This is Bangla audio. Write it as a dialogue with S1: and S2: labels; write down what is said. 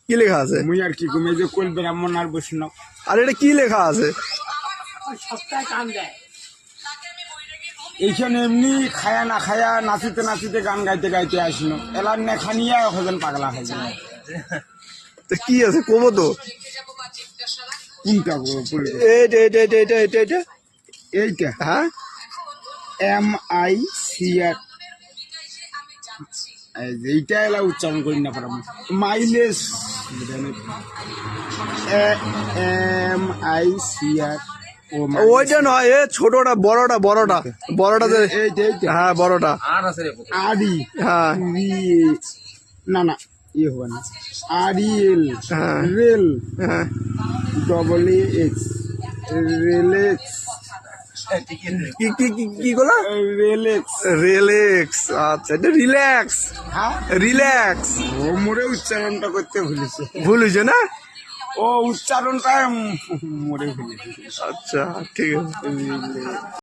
S1: কি লেখা আছে?
S2: মুই আর কি কমে যে কোল ব্রাহ্মণ আর বৈষ্ণব।
S1: আর এটা কি লেখা আছে?
S2: এইখানে এমনি খায়া না খায়া নাচিতে নাচিতে গান গাইতে গাইতে আসলো এলার নেখা নিয়ে হবেন পাগলা হয়ে যায়।
S1: তো কি আছে কবো তো?
S2: কোনটা
S1: এইটা এইটা এইটা এইটা এইটা এইটা
S2: এইটা
S1: হ্যাঁ
S2: MICR এইটা এলা উচ্চারণ করি না পারাম মাইলেজ MICR
S1: ওইটা নয়, এ ছোটটা বড়টা বড়টা বড়টা যে
S2: এইটা এইটা
S1: হ্যাঁ বড়টা
S2: আরি
S1: হ্যাঁ
S2: না না ইয়ে হবে না REL
S1: হ্যাঁ।
S2: রেল
S1: হ্যাঁ
S2: EX রেলেক্স
S1: কি কি কি কি গুলো?
S2: রেলেক্স
S1: রিল্যাক্স, আচ্ছা এটা রিল্যাক্স
S2: হ্যাঁ
S1: রিল্যাক্স
S2: ও মোরে উচ্চারণটা করতে ভুলেছে
S1: ভুল হয়েছে না?
S2: ও উচ্চারণটা মোরে ভুলেছে
S1: আচ্ছা ঠিক আছে।